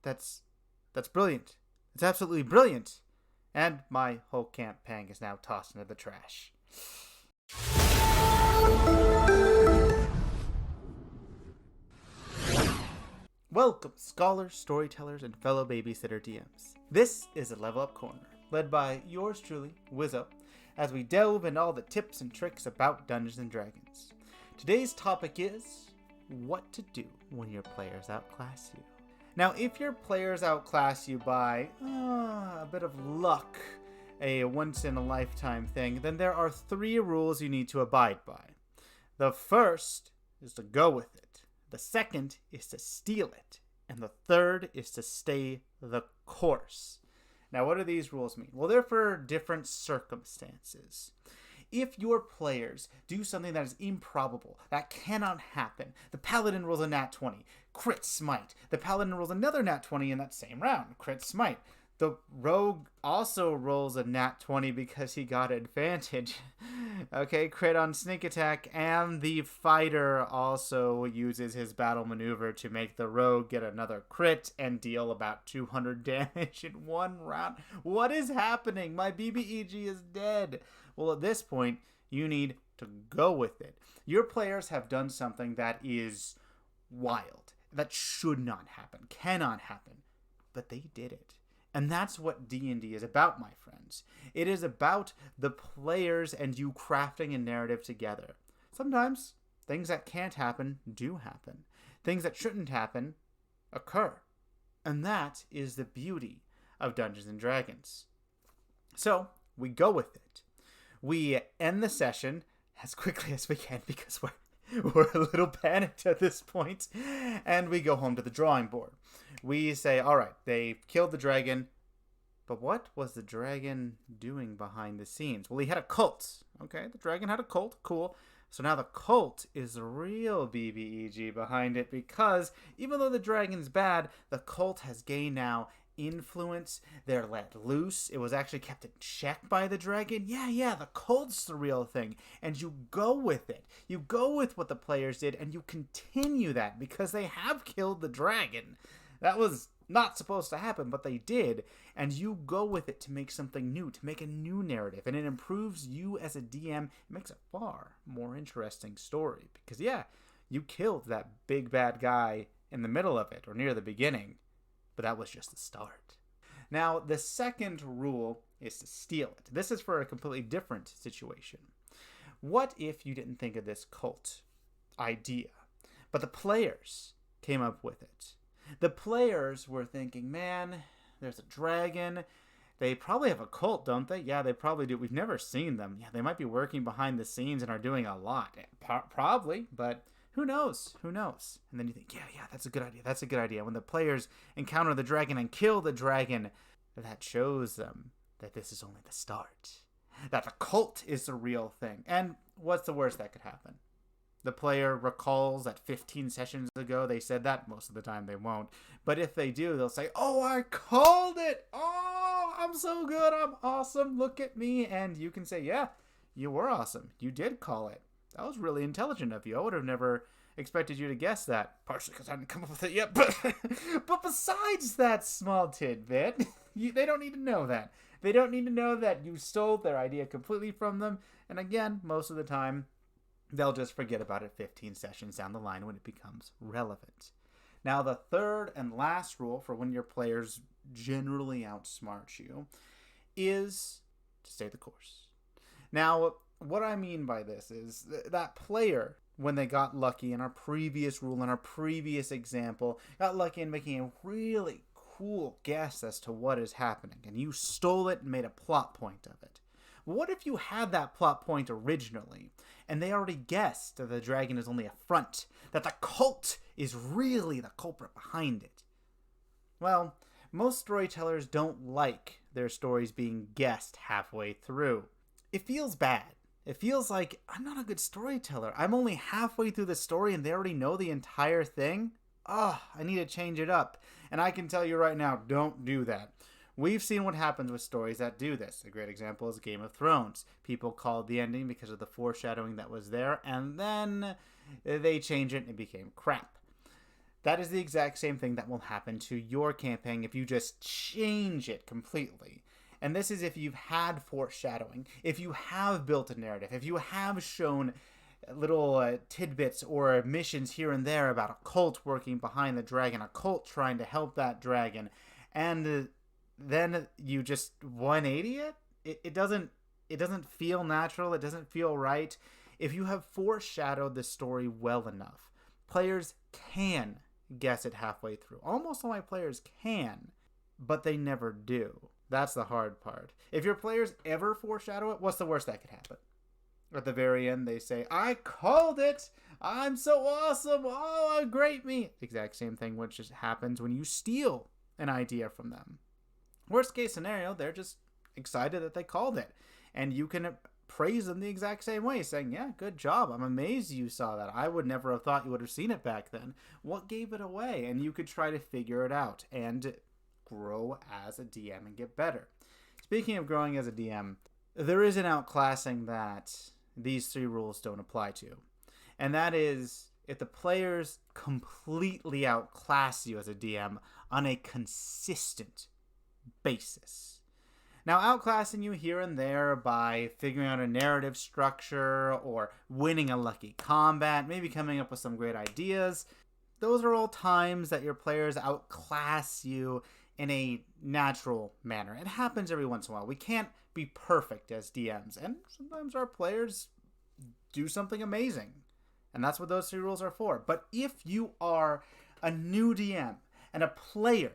That's brilliant. It's absolutely brilliant. And my whole campaign is now tossed into the trash. Welcome, scholars, storytellers, and fellow babysitter DMs. This is a Level Up Corner, led by yours truly, Wizo, as we delve into all the tips and tricks about Dungeons & Dragons. Today's topic is what to do when your players outclass you. Now, if your players outclass you by a bit of luck, a once-in-a-lifetime thing, then there are 3 rules you need to abide by. The first is to go with it. The second is to steal it. And the third is to stay the course. Now, what do these rules mean? Well, they're for different circumstances. If your players do something that is improbable, that cannot happen, the paladin rolls a nat 20, crit smite. The paladin rolls another nat 20 in that same round, crit smite. The rogue also rolls a nat 20 because he got advantage. Okay, crit on sneak attack, and the fighter also uses his battle maneuver to make the rogue get another crit and deal about 200 damage in one round. What is happening? My BBEG is dead. Well, at this point, you need to go with it. Your players have done something that is wild, that should not happen, cannot happen, but they did it. And that's what D&D is about, my friends. It is about the players and you crafting a narrative together. Sometimes things that can't happen do happen. Things that shouldn't happen occur. And that is the beauty of Dungeons & Dragons. So, we go with it. We end the session as quickly as we can because we're a little panicked at this point, and we go home to the drawing board. We say, all right, they killed the dragon, but what was the dragon doing behind the scenes? Well, he had a cult. Okay, the dragon had a cult. Cool. So now the cult is the real BBEG behind it because even though the dragon's bad, the cult has gained now influence. They're let loose. It was actually kept in check by the dragon. Yeah, the cult's the real thing. And you go with it. You go with what the players did and you continue that because they have killed the dragon. That was not supposed to happen, but they did. And you go with it to make something new, to make a new narrative. And it improves you as a DM. It makes a far more interesting story. Because you killed that big bad guy in the middle of it or near the beginning. But that was just the start. Now, the second rule is to steal it. This is for a completely different situation. What if you didn't think of this cult idea, but the players came up with it? The players were thinking, man, there's a dragon. They probably have a cult, don't they? Yeah, they probably do. We've never seen them. Yeah, they might be working behind the scenes and are doing a lot. Probably, but who knows? Who knows? And then you think, yeah, that's a good idea. That's a good idea. When the players encounter the dragon and kill the dragon, that shows them that this is only the start. That the cult is the real thing. And what's the worst that could happen? The player recalls that 15 sessions ago they said that. Most of the time they won't. But if they do, they'll say, oh, I called it. Oh, I'm so good. I'm awesome. Look at me. And you can say, yeah, you were awesome. You did call it. That was really intelligent of you. I would have never expected you to guess that. Partially because I hadn't come up with it yet. But besides that small tidbit, they don't need to know that. They don't need to know that you stole their idea completely from them. And again, most of the time, they'll just forget about it 15 sessions down the line when it becomes relevant. Now, the third and last rule for when your players generally outsmart you is to stay the course. Now, what I mean by this is that player, when they got lucky in our previous rule, in our previous example, got lucky in making a really cool guess as to what is happening, and you stole it and made a plot point of it. What if you had that plot point originally, and they already guessed that the dragon is only a front, that the cult is really the culprit behind it? Well, most storytellers don't like their stories being guessed halfway through. It feels bad. It feels like, I'm not a good storyteller. I'm only halfway through the story and they already know the entire thing? I need to change it up. And I can tell you right now, don't do that. We've seen what happens with stories that do this. A great example is Game of Thrones. People called the ending because of the foreshadowing that was there, and then they changed it and it became crap. That is the exact same thing that will happen to your campaign if you just change it completely. And this is if you've had foreshadowing, if you have built a narrative, if you have shown little tidbits or missions here and there about a cult working behind the dragon, a cult trying to help that dragon, and then you just 180 it. It doesn't feel natural. It doesn't feel right. If you have foreshadowed the story well enough, players can guess it halfway through. Almost all my players can, but they never do. That's the hard part. If your players ever foreshadow it, what's the worst that could happen? At the very end, they say, I called it! I'm so awesome! Oh, great me! Exact same thing which just happens when you steal an idea from them. Worst case scenario, they're just excited that they called it. And you can praise them the exact same way, saying, yeah, good job. I'm amazed you saw that. I would never have thought you would have seen it back then. What gave it away? And you could try to figure it out and grow as a DM and get better. Speaking of growing as a DM, there is an outclassing that these 3 rules don't apply to. And that is if the players completely outclass you as a DM on a consistent basis. Now, outclassing you here and there by figuring out a narrative structure or winning a lucky combat, maybe coming up with some great ideas, those are all times that your players outclass you in a natural manner. It happens every once in a while. We can't be perfect as DMs, and sometimes our players do something amazing. And that's what those 3 rules are for. But if you are a new DM and a player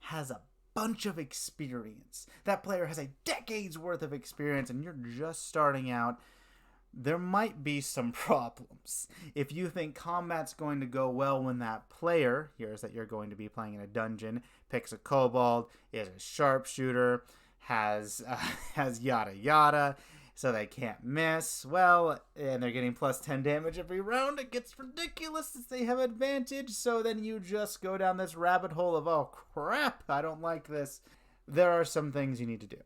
has a bunch of experience, that player has a decade's worth of experience, and you're just starting out, there might be some problems. If you think combat's going to go well when that player, here's that you're going to be playing in a dungeon, picks a kobold, is a sharpshooter, has yada yada, so they can't miss, well, and they're getting plus 10 damage every round, it gets ridiculous since they have advantage, so then you just go down this rabbit hole of, oh crap, I don't like this. There are some things you need to do.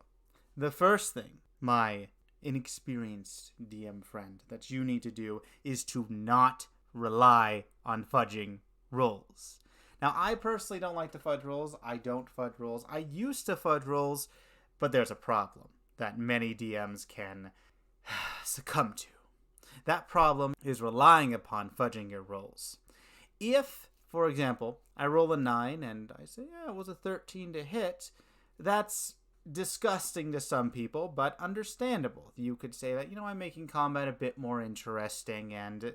The first thing, my inexperienced DM friend, that you need to do is to not rely on fudging rolls. Now, I personally don't like to fudge rolls. I don't fudge rolls. I used to fudge rolls, but there's a problem that many DMs can succumb to. That problem is relying upon fudging your rolls. If, for example, I roll a 9 and I say, yeah, it was a 13 to hit, that's disgusting to some people, but understandable. You could say that, I'm making combat a bit more interesting, and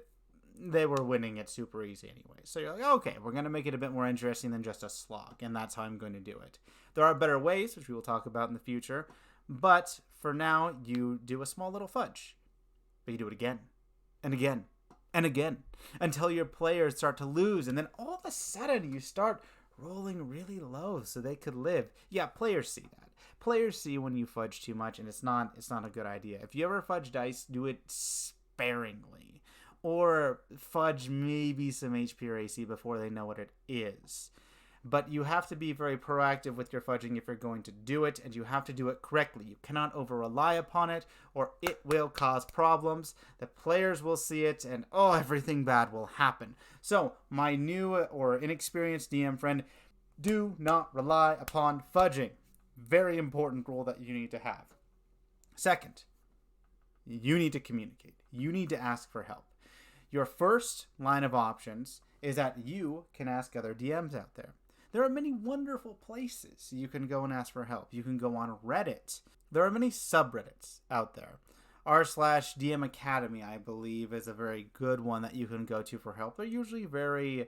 they were winning it super easy anyway. So you're like, okay, we're going to make it a bit more interesting than just a slog, and that's how I'm going to do it. There are better ways, which we will talk about in the future, but for now, you do a small little fudge. But you do it again, and again, and again, until your players start to lose, and then all of a sudden you start rolling really low so they could live. Yeah, players see that. Players see when you fudge too much, and it's not a good idea. If you ever fudge dice, do it sparingly. Or fudge maybe some HP or AC before they know what it is. But you have to be very proactive with your fudging if you're going to do it, and you have to do it correctly. You cannot over-rely upon it, or it will cause problems. The players will see it, and everything bad will happen. So, my new or inexperienced DM friend, do not rely upon fudging. Very important rule that you need to have. Second, you need to communicate. You need to ask for help. Your first line of options is that you can ask other DMs out there. There are many wonderful places you can go and ask for help. You can go on Reddit. There are many subreddits out there. r/DM Academy, I believe, is a very good one that you can go to for help. They're usually very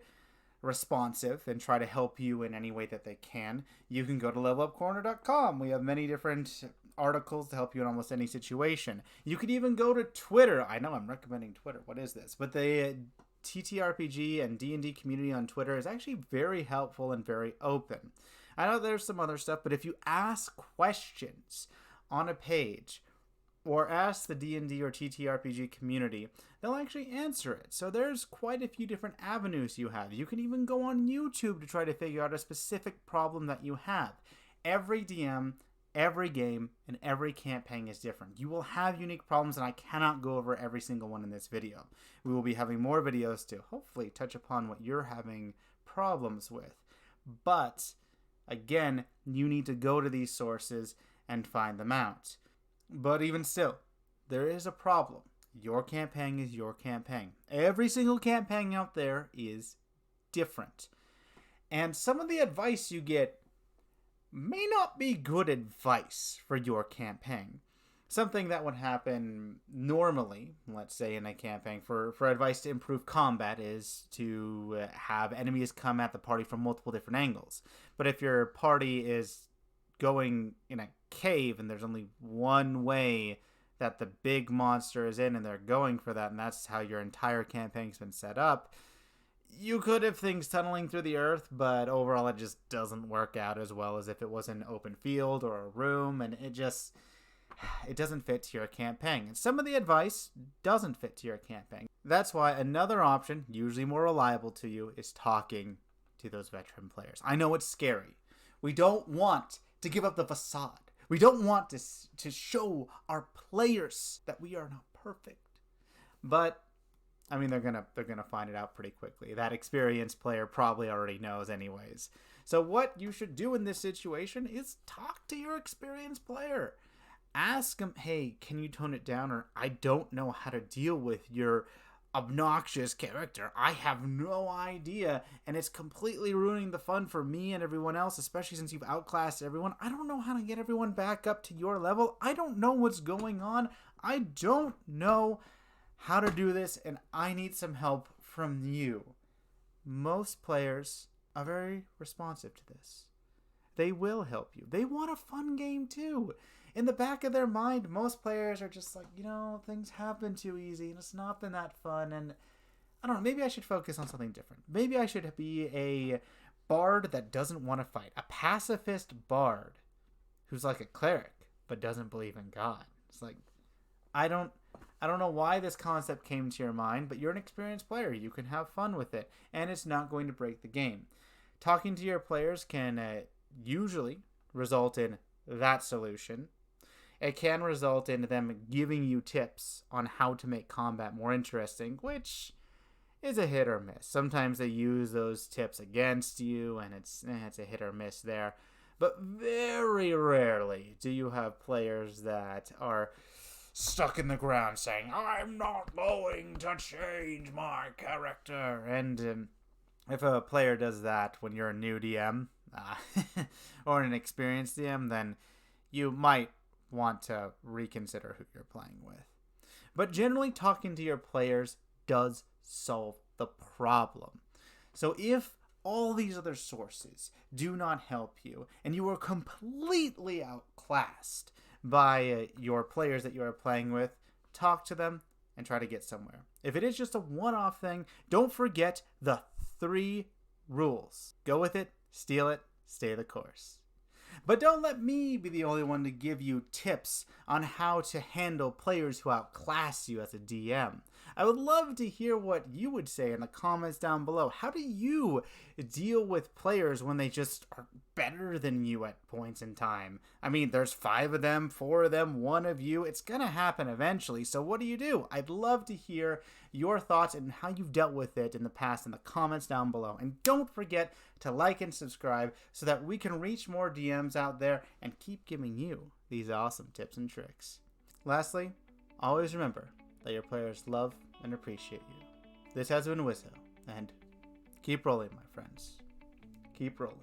responsive and try to help you in any way that they can. You can go to levelupcorner.com. We have many different articles to help you in almost any situation. You could even go to Twitter. I know I'm recommending Twitter. What is this? But the TTRPG and D&D community on Twitter is actually very helpful and very open. I know there's some other stuff, but if you ask questions on a page or ask the D&D or TTRPG community, they'll actually answer it. So there's quite a few different avenues you have. You can even go on YouTube to try to figure out a specific problem that you have. Every DM, every game, and every campaign is different. You will have unique problems, and I cannot go over every single one in this video. We will be having more videos to hopefully touch upon what you're having problems with. But again, you need to go to these sources and find them out. But even still, there is a problem. Your campaign is your campaign. Every single campaign out there is different. And some of the advice you get may not be good advice for your campaign. Something that would happen normally, let's say in a campaign, for advice to improve combat is to have enemies come at the party from multiple different angles. But if your party is going in a cave and there's only one way that the big monster is in and they're going for that, and that's how your entire campaign's been set up, you could have things tunneling through the earth, but overall it just doesn't work out as well as if it was an open field or a room, and it doesn't fit to your campaign. And some of the advice doesn't fit to your campaign. That's why another option, usually more reliable to you, is talking to those veteran players. I know it's scary. We don't want to give up the facade. We don't want to show our players that we are not perfect. But I mean, they're gonna find it out pretty quickly. That experienced player probably already knows anyways. So what you should do in this situation is talk to your experienced player. Ask them, hey, can you tone it down? Or I don't know how to deal with your obnoxious character. I have no idea, and it's completely ruining the fun for me and everyone else, especially since you've outclassed everyone. I don't know how to get everyone back up to your level. I don't know what's going on. I don't know how to do this, and I need some help from you. Most players are very responsive to this. They will help you. They want a fun game too. In the back of their mind, most players are just like, things have been too easy and it's not been that fun, and I don't know, maybe I should focus on something different. Maybe I should be a bard that doesn't want to fight. A pacifist bard who's like a cleric but doesn't believe in God. It's like, I don't know why this concept came to your mind, but you're an experienced player. You can have fun with it, and it's not going to break the game. Talking to your players can usually result in that solution. It can result in them giving you tips on how to make combat more interesting, which is a hit or miss. Sometimes they use those tips against you, and it's a hit or miss there. But very rarely do you have players that are stuck in the ground saying, I'm not going to change my character. And if a player does that when you're a new DM or an experienced DM, then you might want to reconsider who you're playing with. But generally, talking to your players does solve the problem. So if all these other sources do not help you and you are completely outclassed by your players that you are playing with, talk to them and try to get somewhere. If it is just a one-off thing, don't forget the 3 rules. Go with it, steal it, stay the course. But don't let me be the only one to give you tips on how to handle players who outclass you as a DM. I would love to hear what you would say in the comments down below. How do you deal with players when they just are better than you at points in time? I mean, there's 5 of them, 4 of them, 1 of you. It's gonna happen eventually, so what do? I'd love to hear your thoughts and how you've dealt with it in the past in the comments down below. And don't forget to like and subscribe so that we can reach more DMs out there and keep giving you these awesome tips and tricks. Lastly, always remember that your players love and appreciate you. This has been Wizo, and keep rolling, my friends. Keep rolling.